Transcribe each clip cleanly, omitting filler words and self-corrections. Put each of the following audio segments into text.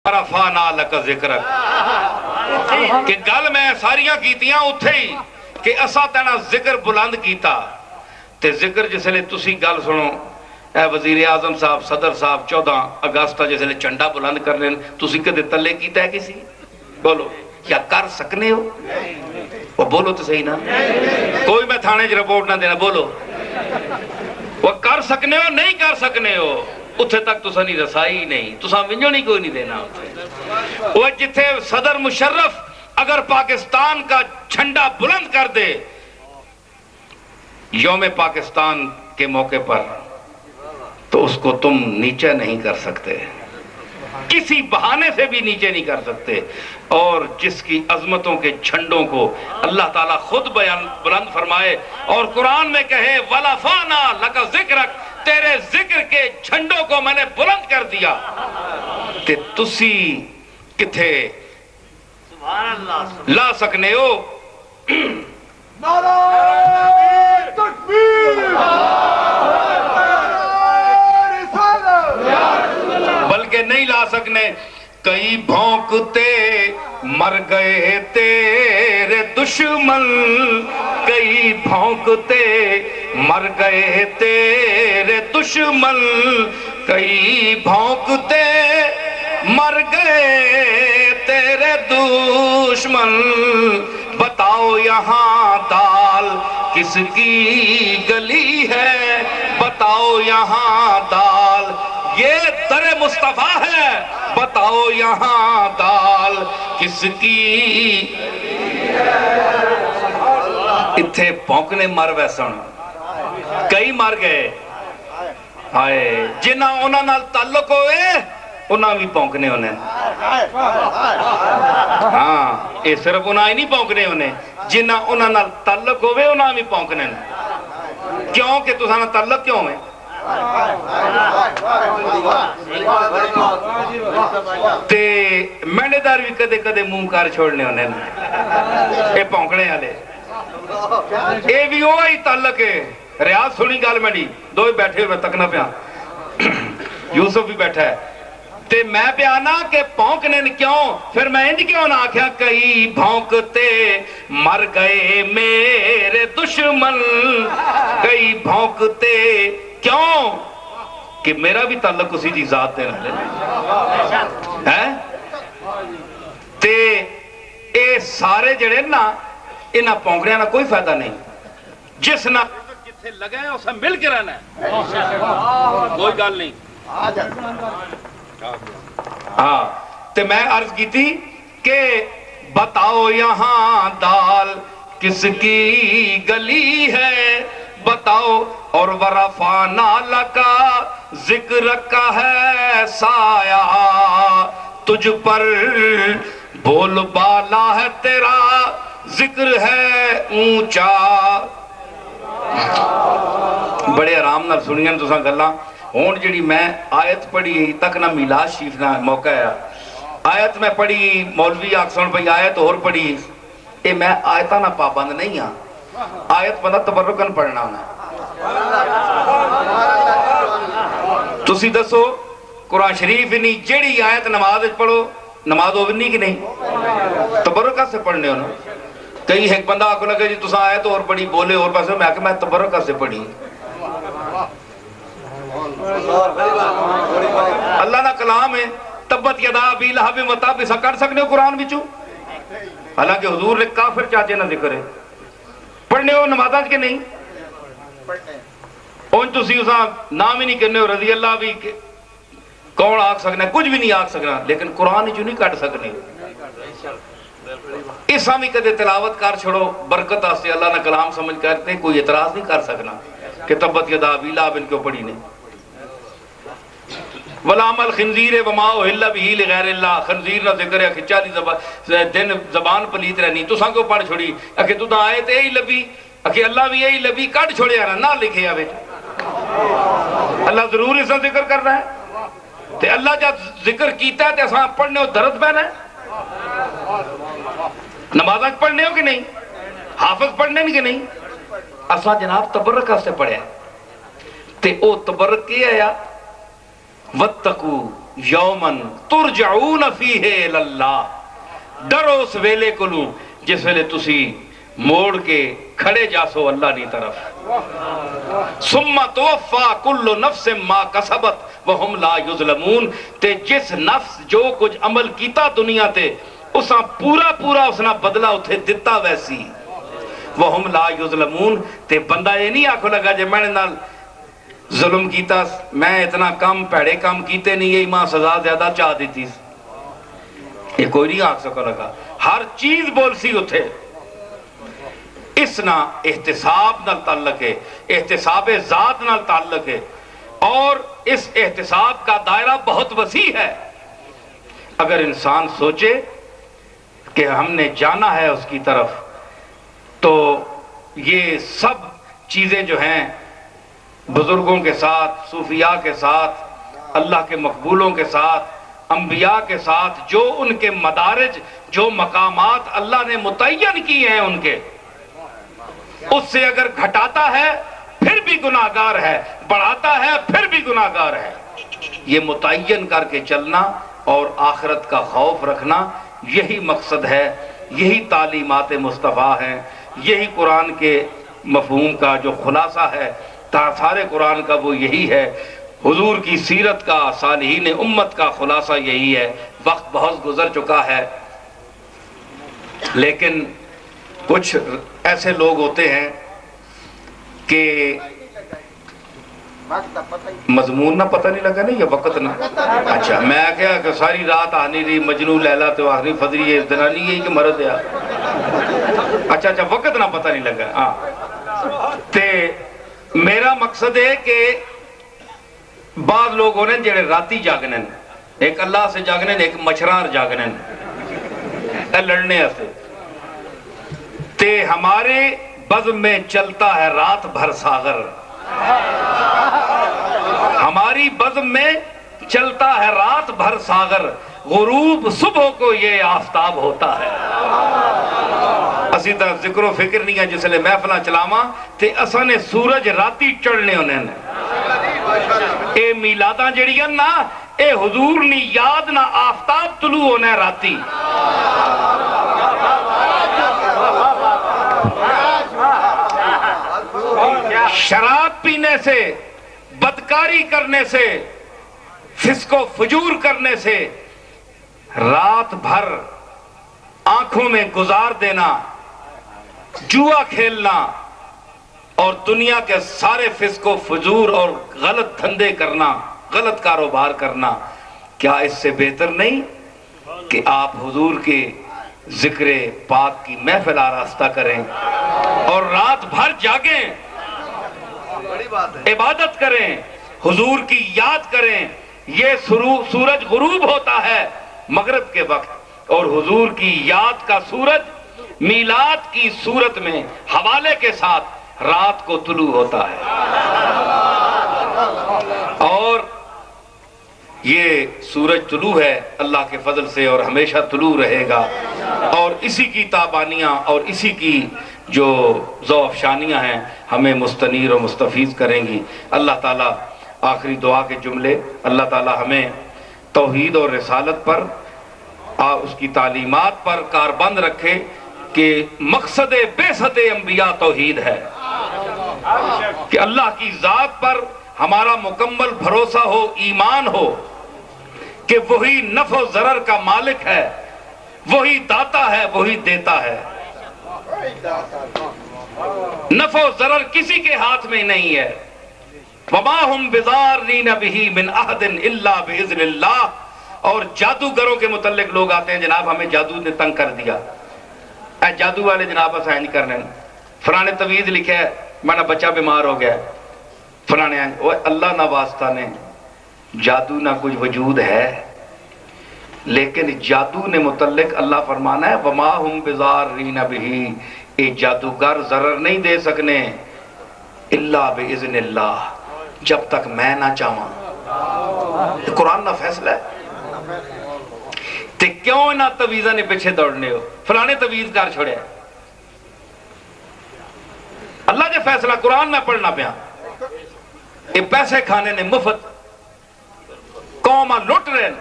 رفعنا لک ذکرک کہ گل میں ساریاں کیتیاں اتھے ہی کہ اسا تینا ذکر بلند کیتا تے ذکر جس لئے تسی گل سنو اے وزیر اعظم صاحب صدر صاحب 14 اگست جس لئے چنڈا بلند کرنے تسی کدے تلے کیتا ہے کسی بولو کیا کر سکنے ہو وہ بولو تو صحیح نا کوئی میں تھانے جو رپورٹ نہ دینا بولو وہ کر سکنے ہو نہیں کر سکنے ہو اتھے تک تو سنی رسائی نہیں تو ساں ونجو نہیں کوئی نہیں دینا وہ جتھے صدر مشرف اگر پاکستان کا جھنڈا بلند کر دے یوم پاکستان کے موقع پر تو اس کو تم نیچے نہیں کر سکتے کسی بہانے سے بھی نیچے نہیں کر سکتے اور جس کی عظمتوں کے جھنڈوں کو اللہ تعالیٰ خود بلند فرمائے اور قرآن میں کہے وَلَفَعْنَا لَكَ ذِكْرَكَ تیرے ذکر کے جھنڈوں کو میں نے بلند کر دیا تے تسی کتھے لا سکنے ہو نعرہ تکبیر بلکہ نہیں لا سکنے کئی بھونکتے مر گئے تیرے دشمن کئی بھونکتے مر گئے تیرے دشمن کئی بھونکتے مر گئے تیرے دشمن بتاؤ یہاں دال کس کی گلی ہے بتاؤ یہاں دال یہ در مصطفیٰ ہے بتاؤ یہاں دال کس کی اتھے پونکنے مر ویسن کئی مر گئے آئے جنہ انہاں نال تعلق ہوئے انہاں بھی پونکنے انہیں ہاں اے صرف انہاں ہی نہیں پونکنے انہیں جنہ انہاں نال تعلق ہوئے انہاں بھی پونکنے کیوں کہ تساں نال تعلق کیوں ہے تے مینڈے دار بھی کدے کدے منہ کار چھوڑنے ہونے اے پونکنے والے اے بھی وہی تعلق ہے ریاض سنی گال مینڈی دو ہی بیٹھے ہوئے تکنا پیا یوسف بھی بیٹھا ہے تے میں پیانا کہ پونکنے کیوں پھر میں انج کیوں نہ آکھیا کئی بھونکتے مر گئے میرے دشمن کئی بھونکتے کیوں کہ میرا بھی تعلق اسی جی ذات دینا ہے تے اے سارے جڑے نا انہا پونکنے نا کوئی فائدہ نہیں جس نا جتھے لگے ہیں اسے مل کے رہنا ہے کوئی گال نہیں ہاں تے میں عرض کی تھی کہ بتاؤ یہاں دال کس کی گلی ہے بتاؤ اور ورفعنا لکا ذکر کا ہے سایہ تجھ پر بول بالا ہے تیرا ذکر ہے اونچا بڑے آرام نال سنین تو ساں گلاں ہون جڑی میں آیت پڑھی تک نہ میلاد شریف نہ موقع ہے آیت میں پڑھی مولوی آکسون پہ آیت اور پڑھی اے میں آیتہ نہ پابند نہیں ہاں آیت بندہ تبرکن پڑھنا ہونا تسی دسو قرآن شریف نہیں جڑی آیت نماز پڑھو نماز ہوگی کہ نہیں تبرکہ سے پڑھنے ہونا کئی ایک بندہ آکو لگے جی تسا آیت اور پڑھی بولے اور پیسے میں آکے میں تبرکہ سے پڑھی اللہ نا کلام ہے تبت یدا ابی لہب وتب اسا کر سکنے ہو قرآن بچو حالانکہ حضور نے کافر چاچے نہ ذکر ہے پڑھنے ہو نمازاں کے نہیں ان تو سی اسا نام ہی نہیں کرنے ہو رضی اللہ بھی کون آگ سکنا ہے کچھ بھی نہیں آگ سکنا لیکن قرآن جو نہیں کٹ سکنے اس ہمیں کدے تلاوت کار چھوڑو برکت آستے اللہ نے کلام سمجھ کرتے کوئی اعتراض نہیں کر سکنا کہ تبت یدا ابی لہب ان کو پڑھی نہیں وَلَامَ الْخِنْزِيرِ وَمَا أُحِلَّ بِهِ لِغَيْرِ اللَّهِ خنزیر نہ ذکر ہے کہ چالی دن زبان پلیت رہنی تو ساں کو پڑھ چھوڑی اکھے تو دا آئے تے ہی لبی اکھے اللہ بھی یہی لبی کٹ چھوڑے آنا نہ لکھے آوے اللہ ضرور اس نے ذکر کر رہا ہے تے اللہ جب ذکر کیتا ہے تے اساں پڑھنے ہو درد پہنا ہے نمازاں پڑھنے ہو کہ نہیں حافظ پڑھنے نہیں کہ نہیں اساں جناب تبرک سے پڑھے تے او تبرک کیا ہے وَاتَّقُوا یومن ترجعون فیہ الاللہ، ڈرو اس ویلے کو لوں جس ویلے تسی موڑ کے کھڑے جاسو اللہ دی طرف۔ ثم توفا کل نفس ما کسبت وہم لا یظلمون، تے جس نفس جو کچھ عمل کیتا دنیا تے اساں پورا پورا اسنا بدلہ اتھے دتا ویسی۔ وہم لا یظلمون، تے بندہ یہ نہیں آکھو لگا جے میں نے نال ظلم کیتا، میں اتنا کم پیڑے کام کیتے نہیں، یہ ماں سزا زیادہ چاہ دیتی، یہ کوئی نہیں آکھ سکو لگا، ہر چیز بول سی اتھے۔ اس نا احتساب نال تعلق ہے، احتساب ذات نال تعلق ہے، اور اس احتساب کا دائرہ بہت وسیع ہے۔ اگر انسان سوچے کہ ہم نے جانا ہے اس کی طرف، تو یہ سب چیزیں جو ہیں بزرگوں کے ساتھ، صوفیاء کے ساتھ، اللہ کے مقبولوں کے ساتھ، انبیاء کے ساتھ، جو ان کے مدارج، جو مقامات اللہ نے متعین کیے ہیں ان کے، اس سے اگر گھٹاتا ہے پھر بھی گناہگار ہے، بڑھاتا ہے پھر بھی گناہگار ہے۔ یہ متعین کر کے چلنا اور آخرت کا خوف رکھنا، یہی مقصد ہے، یہی تعلیمات مصطفیٰ ہیں، یہی قرآن کے مفہوم کا جو خلاصہ ہے سارے قرآن کا، وہ یہی ہے۔ حضور کی سیرت کا، صالحین امت کا خلاصہ یہی ہے۔ وقت بہت گزر چکا ہے، لیکن کچھ ایسے لوگ ہوتے ہیں کہ مضمون نہ پتہ نہیں لگا نہیں، یا وقت نہ، اچھا میں کہا کہ ساری رات آنی رہی مجنون لیلا تو آخری فضری ہے دنانی ہے کہ مرد ہے، اچھا وقت نہ پتہ نہیں لگا۔ تے میرا مقصد ہے کہ بعض لوگ ہونے جڑے راتی جاگنن، ایک اللہ سے جاگنن، ایک مچھرار جاگنن لڑنے سے، تے ہمارے بزم میں چلتا ہے رات بھر ساغر، ہماری بزم میں چلتا ہے رات بھر ساغر، غروب صبح کو یہ آفتاب ہوتا ہے۔ اسی طرح ذکر و فکر نہیں ہے جس لئے محفلہ چلاما تے اساں نے سورج راتی چڑھنے ہونے نے، اے میلاداں جڑیاں نا، اے حضور نی یاد نہ آفتاب طلوع ہونے راتی۔ شراب پینے سے، بدکاری کرنے سے، فسق و فجور کرنے سے، رات بھر آنکھوں میں گزار دینا، جوا کھیلنا اور دنیا کے سارے فسق و فجور اور غلط دھندے کرنا، غلط کاروبار کرنا، کیا اس سے بہتر نہیں کہ آپ حضور کے ذکر پاک کی محفل آراستہ کریں اور رات بھر جاگیں، عبادت کریں، حضور کی یاد کریں۔ یہ سورج غروب ہوتا ہے مغرب کے وقت، اور حضور کی یاد کا سورج میلاد کی صورت میں حوالے کے ساتھ رات کو طلوع ہوتا ہے، اور یہ سورج طلوع ہے اللہ کے فضل سے اور ہمیشہ طلوع رہے گا، اور اسی کی تابانیاں اور اسی کی جو ذوافشانیاں ہیں ہمیں مستنیر و مستفیض کریں گی۔ اللہ تعالیٰ آخری دعا کے جملے، اللہ تعالیٰ ہمیں توحید اور رسالت پر، اس کی تعلیمات پر کاربند رکھے کہ مقصد بعثت انبیاء توحید ہے، کہ اللہ کی ذات پر ہمارا مکمل بھروسہ ہو، ایمان ہو کہ وہی نفع و ضرر کا مالک ہے، وہی داتا ہے، وہی دیتا ہے، نفع و ضرر کسی کے ہاتھ میں نہیں ہے۔ وَمَا هُمْ بِضَارِّينَ بِهِ مِنْ أَحَدٍ إِلَّا بِإِذْنِ اللَّهِ۔ اور جادوگروں کے متعلق لوگ آتے ہیں، جناب ہمیں جادو نے تنگ کر دیا، اے جادو والے جناب اسا نہیں کرنے، فلانے تویز لکھے ہے میرا بچہ بیمار ہو گیا، فلانے اللہ نہ واسطہ نے جادو نہ کچھ وجود ہے، لیکن جادو نے متعلق اللہ فرمانا ہے وَمَا هُمْ بِضَارِّينَ بِهِ، اے جادوگر ضرر نہیں دے سکنے اِلَّا بِإِذْنِ اللَّهِ، جب تک میں نہ چاہواں۔ قرآن نہ فیصلہ ہے، تے کیوں نہ تویزہ نے پیچھے دوڑنے ہو، فلانے تویز کار چھوڑے، اللہ نے فیصلہ قرآن میں پڑھنا پیا، یہ پیسے کھانے نے مفت، قوم لٹ رہے ہیں.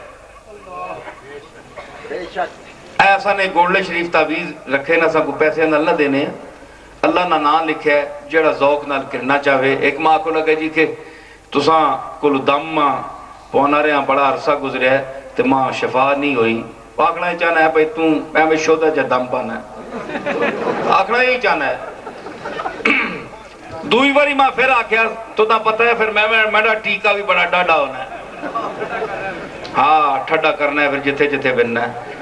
ایسا نے گولڈے شریف تعویز رکھے نہ سا کو پیسے نہ دینے ہیں. اللہ نہ نام لکھا ہے جڑا ذوق نال کرنا چاہے. ایک ماں کو لگے جی کہ تساں کل دم پونا رہے ہیں بڑا عرصہ گزریا ہے تو ماں شفا نہیں ہوئی. آکھنا ہی چاہنا ہے بھئی توں میں شودہ جا دم پانا ہے. آکھنا ہی چاہنا ہے. دوئی باری ماں پھر آکھیا تو تا پتہ ہے پھر میرا ٹیکہ بھی بڑا ڈاڈا ہونا ہے. ہاں ٹھڈا کرنا ہے پھر جتھے جتھے بننا ہے.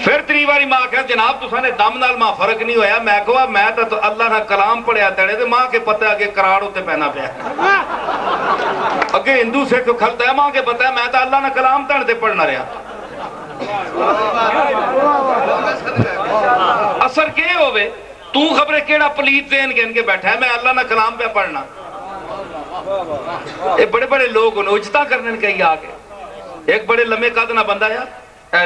پھر تری باری ماں کہا جناب تو سانے دم نال ماں فرق نہیں ہویا. میں کہا میں تو اللہ نہ کلام پڑھیا تڑے دے ماں کے پتہ ہے کہ کراڑ ہوتے پہنا پہ اگے ہندو سے کو کھلتا ہے ماں کے پتہ ہے میں تو اللہ نہ کلام تڑتے پڑھنا رہا. اثر کیا ہوئے تو خبریں کیڑا پلیت ذہن گن کے بیٹھا ہے میں اللہ نہ کلام پہ پڑھنا. یہ بڑے بڑے لوگ انہوں اجتا کرنے کہیں آگے. ایک بڑے لمحے قد نہ بندہ یا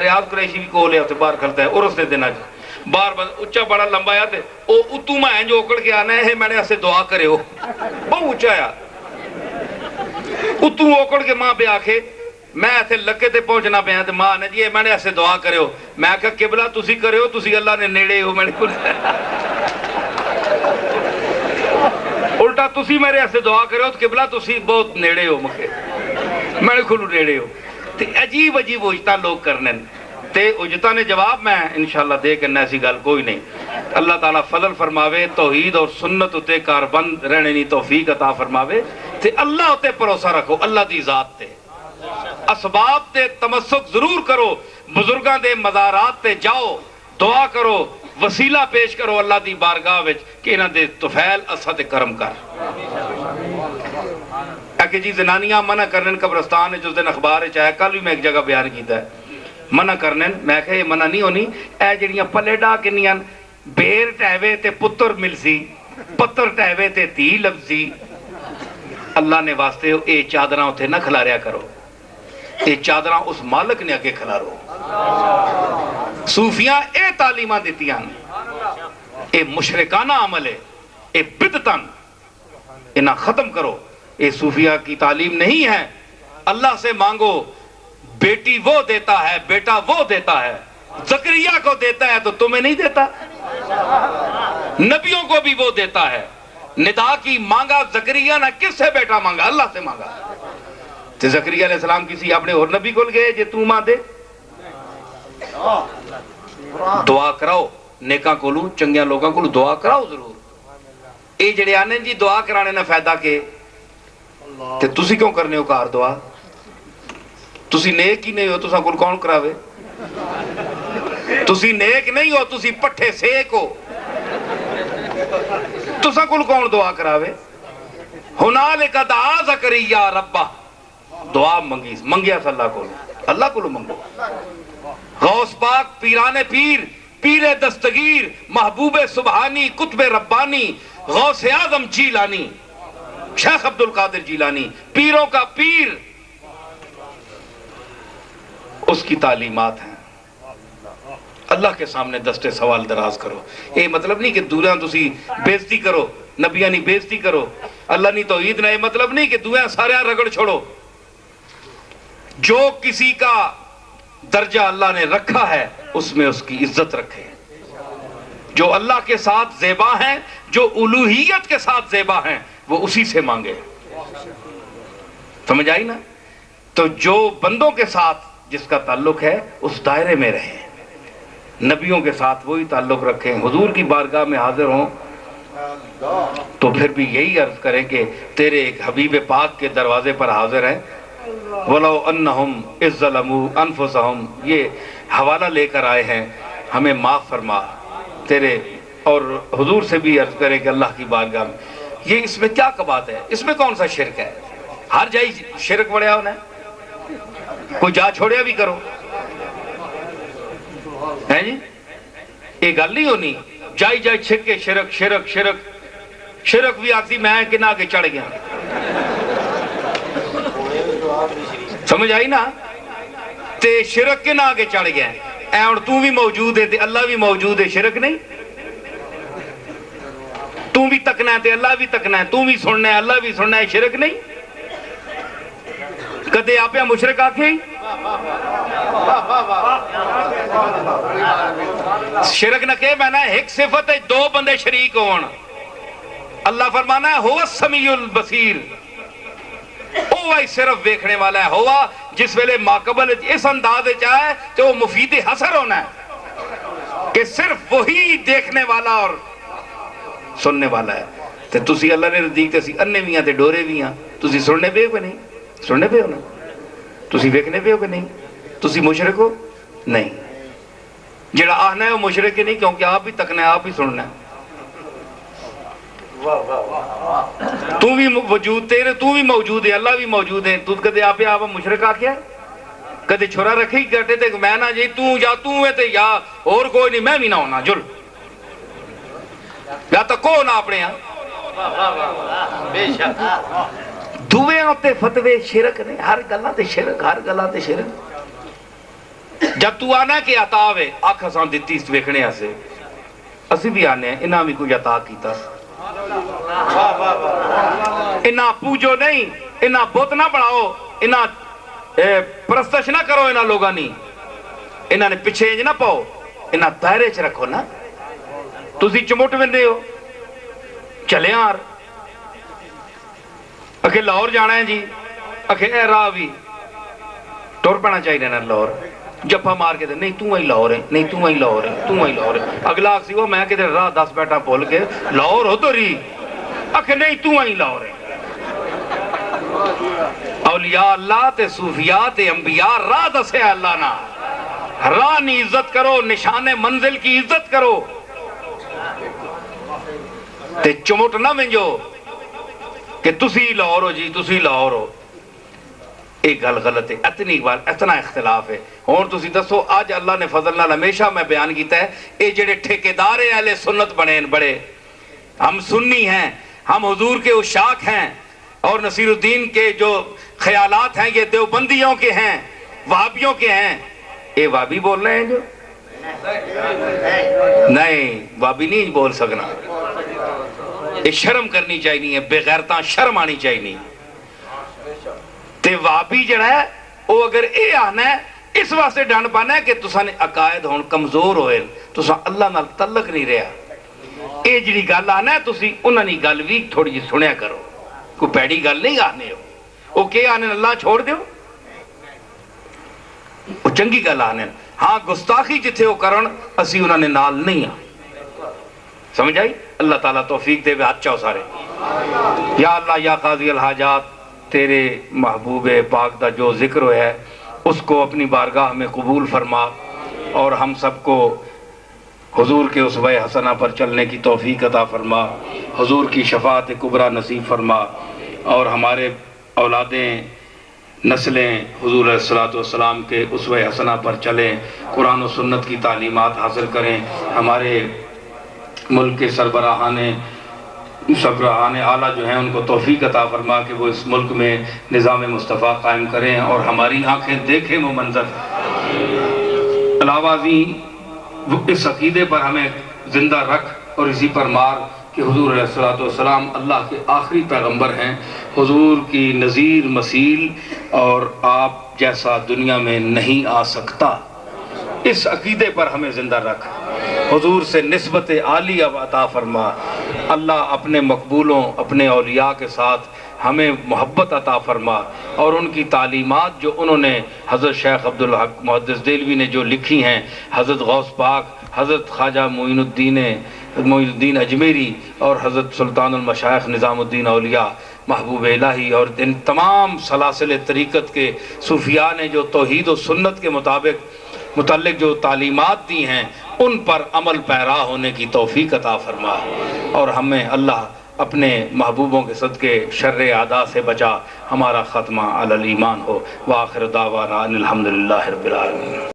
ریاض قریشی بھی کولے ہوتے باہر کھلتا ہے اور اس نے دینا جا باہر اچھا بڑا لمبا یا تھے او اتو میں ہیں جو اکڑ کے آنا ہے میں نے ایسے دعا کرے ہو بہت اچھا یا اتو اکڑ کے ماں پہ آکھے میں ایسے لکے تے پہنچنا پہ ہیں تو ماں نے جی میں نے ایسے دعا کرے ہو. میں کہا قبلہ تسی کرے ہو تسی اللہ نے نیڑے ہو. میں نے الٹا تسی میرے ایسے دعا کرے ہو تو قبلہ تسی بہت نیڑے ہو مکے میں نے کھلو نیڑے ہو. عجیب عجیب اجتا لوگ کرنے تے اجتا نے جواب میں انشاءاللہ دے کرنا ایسی گل کوئی نہیں. اللہ تعالیٰ فضل فرماوے توحید اور سنت اتے کاربند رہنے نہیں توفیق عطا فرماوے تے اللہ اتے بھروسہ رکھو اللہ دی ذات تے. اسباب تے تمسک ضرور کرو. بزرگاں دے مزارات تے جاؤ دعا کرو وسیلہ پیش کرو اللہ دی بارگاہ وچ کہ انہاں دے طفیل اسا تے کرم کر. کہ جی زنانیاں منع کرنے قبرستان ہے جس دن اخبار چاہے کل بھی میں ایک جگہ بیان کیتا ہے منع کرنے. میں کہا یہ منع نہیں ہونی اے جڑیاں پلے ڈا کنیاں بیر ٹہوے تے پتر ملسی پتر ٹہوے تے تھی لفظی. اللہ نے واسطے اے چادراں اتھے نہ کھلاریا کرو. اے چادراں اس مالک نے اگے کھلارو. صوفیاں اے تعلیمہ دیتیاں اے مشرکانہ عمل ہے اے بدتن انہاں ختم کرو. یہ صوفیہ کی تعلیم نہیں ہے. اللہ سے مانگو بیٹی وہ دیتا ہے بیٹا وہ دیتا ہے. زکریا کو دیتا ہے تو تمہیں نہیں دیتا. نبیوں کو بھی وہ دیتا ہے. ندا کی مانگا زکریا نہ کس سے بیٹا مانگا اللہ سے مانگا. تو زکریا علیہ السلام کسی اپنے اور نبی کو گئے جے تو ماں دے دعا کراؤ نیکاں کو لوں چنگیاں لوگاں کو لوں دعا کراؤ ضرور. اے جڑے آنے جی دعا کرانے نہ فائدہ کے تے تسی کیوں کرنے ہو کار دعا. تسی نیک ہی نہیں ہو تساں کل کون کراوے. تسی نیک نہیں ہو تسی پٹھے سیک ہو تساں کل کون دعا کراوے. ہنالک دعا زکریا ربہ دعا منگیا صلی اللہ کو اللہ کو منگو. غوث پاک پیران پیر پیر دستگیر محبوب سبحانی قطب ربانی غوث اعظم جیلانی شیخ عبد القادر جیلانی پیروں کا پیر اس کی تعلیمات ہیں. اللہ کے سامنے دستے سوال دراز کرو. یہ مطلب نہیں کہ دوریاں تسی بیزتی کرو نبیاں نہیں بیزتی کرو اللہ نہیں توحید نہ. یہ مطلب نہیں کہ دوریاں سارے رگڑ چھوڑو. جو کسی کا درجہ اللہ نے رکھا ہے اس میں اس کی عزت رکھے. جو اللہ کے ساتھ زیبا ہیں جو الوہیت کے ساتھ زیبا ہیں وہ اسی سے مانگے. سمجھ آئی نا. تو جو بندوں کے ساتھ جس کا تعلق ہے اس دائرے میں رہیں. نبیوں کے ساتھ وہی تعلق رکھیں. حضور کی بارگاہ میں حاضر ہوں تو پھر بھی یہی عرض کریں کہ تیرے ایک حبیب پاک کے دروازے پر حاضر ہیں. وَلَوْ أَنَّهُمْ إِذْ ظَلَمُوا أَنفُسَهُمْ یہ حوالہ لے کر آئے ہیں ہمیں معاف فرما تیرے. اور حضور سے بھی عرض کریں کہ اللہ کی بارگاہ میں یہ اس میں کیا بات ہے. اس میں کون سا شرک ہے. ہر جائی شرک بڑھیا ہونا ہے. کوئی جا چھوڑیا بھی کرو ہے جی. یہ گل نہیں ہونی جائی جائی چھکے شرک شرک شرک شرک بھی آتی میں کنا کے چڑھ گیا. سمجھ آئی نا. تے شرک کنا آگے چڑھ گیا اے اور تو بھی موجود ہے تے اللہ بھی موجود ہے. شرک نہیں. تو بھی تکنا ہے تے اللہ بھی تکنا ہے. تو بھی سننا ہے اللہ بھی سننا ہے. شرک نہیں. کدے آپ مشرک آکھیں شرک نہ کہ میں نے ایک صفت ہے دو بندے شریک ہون اللہ فرمانا ہے ہوا السمیع البصیر ہوا ہی صرف ویکھنے والا ہے ہوا جس ویلے ماقبل اس انداز چاہے تو وہ مفید حسر ہونا ہے کہ صرف وہی دیکھنے والا اور سننے والا ہے تو تسی اللہ نے نزدیک تسی اننے بھی ہیں تے ڈورے بھی ہیں تسی سننے پہ ہو کہ نہیں سننے پہ ہو نا تسی ویکھنے پہ ہو کہ نہیں تسی مشرک ہو نہیں جڑا آہنا ہے وہ مشرک ہی نہیں کیونکہ آپ بھی تکنا ہے آپ بھی سننا ہے تو بھی وجود تیرے تو بھی موجود ہے اللہ بھی موجود ہے تو کدے آپ مشرک آ کیا کدے چھوڑا رکھی گھٹے تے میں نہ جی تو ہے تے یا اور کوئی نہیں میں بھی نہ ہونا جل یا تو کو نہ اپنے یہاں دوے ہوتے فتوے شرک نے ہر گلہ تے شرک ہر گلہ تے شرک جب تو آنا کہ عطا ہے آنکھ ہسان دیتی اس ویکھنے سے اسی بھی آنے ہیں انہاں بھی کوئی عطا کیتا انہاں پوجو نہیں انہاں بت نہ بڑھاؤ انہاں پرستش نہ کرو انہاں لوگاں نہیں انہاں نے پچھے انج نہ پاؤ انہاں دائرے چ رکھو نا تسی چمٹ وندے ہو چلے آر اکھے لاہور جانا ہے جی اکھے اے راہ بھی ٹور پڑنا چاہیے نا لاہور جپا مار کے دے نہیں تو ہی لاہور ہے نہیں تو ہی لاہور ہے تو ہی لاہور ہے اگلا اکسی وہ میں کدھر راہ 10 بیٹا بول کے لاہور ہو تو رہی اکھے نہیں تو ہی لاہور ہے اولیاء اللہ تے صوفیاء تے انبیاء راہ دسے اللہ نا راہ نی عزت کرو نشان منزل کی عزت کرو تے چمٹ نہ منجو کہ تسی لاہور ہو جی تسی لاہور ہو ایک گل غلط ہے اتنا اختلاف ہے اور تسی دسو آج اللہ نے فضل نال ہمیشہ میں بیان کیتا ہے اے جڑے ٹھیکیدار اہل سنت بنے بڑے ہم سنی ہیں ہم حضور کے عشاق ہیں اور نصیر الدین کے جو خیالات ہیں یہ دیوبندیوں کے ہیں وہابیوں کے ہیں اے وہابی بول رہے ہیں جو نہیں وہابی نہیں بول سکنا اے شرم کرنی چاہیے بے غیرتاں شرم آنی چاہیے تے وہابی جڑا ہے وہ اگر اے آنا ہے اس واسطے ڈانڈ پانا ہے کہ تساں نے عقائد ہون کمزور ہوئے تساں اللہ نال تعلق نہیں رہا اے جڑی گل آنا ہے تسی انہاں دی گل بھی تھوڑی جی سنیا کرو کوئی پیڑی گل نہیں آنے ہو وہ کہ آنے اللہ چھوڑ دیو وہ چنگی گل آنے ہاں گستاخی جتھے وہ کرن اسی انہاں نے نال نہیں سمجھ آئی اللہ تعالیٰ توفیق دے بے ہاتھ چاہو سارے یا اللہ یا قاضی الحاجات تیرے محبوب پاک دا جو ذکر ہے اس کو اپنی بارگاہ میں قبول فرما اور ہم سب کو حضور کے اسوہ حسنہ پر چلنے کی توفیق عطا فرما حضور کی شفاعت کبریٰ نصیب فرما اور ہمارے اولادیں نسلیں حضور علیہ السلام کے اسوہ حسنہ پر چلیں قرآن و سنت کی تعلیمات حاصل کریں ہمارے ملک کے سربراہان اعلیٰ جو ہیں ان کو توفیق عطا فرما کہ وہ اس ملک میں نظام مصطفیٰ قائم کریں اور ہماری آنکھیں دیکھیں وہ منظر علاوہ ازیں اس عقیدے پر ہمیں زندہ رکھ اور اسی پر مار کہ حضور علیہ السلام اللہ کے آخری پیغمبر ہیں حضور کی نظیر مثیل اور آپ جیسا دنیا میں نہیں آ سکتا اس عقیدے پر ہمیں زندہ رکھ حضور سے نسبت عالی عطا فرما اللہ اپنے مقبولوں اپنے اولیاء کے ساتھ ہمیں محبت عطا فرما اور ان کی تعلیمات جو انہوں نے حضرت شیخ عبدالحق محدث دہلوی نے جو لکھی ہیں حضرت غوث پاک حضرت خواجہ معین الدین اجمیری اور حضرت سلطان المشائخ نظام الدین اولیاء محبوب الہی اور ان تمام سلاسل طریقت کے صوفیاء نے جو توحید و سنت کے متعلق جو تعلیمات دی ہیں ان پر عمل پیرا ہونے کی توفیق عطا فرما اور ہمیں اللہ اپنے محبوبوں کے صدقے شر اعداء سے بچا ہمارا خاتمہ علی الایمان ہو وآخر دعوانا ان الحمدللہ رب العالمین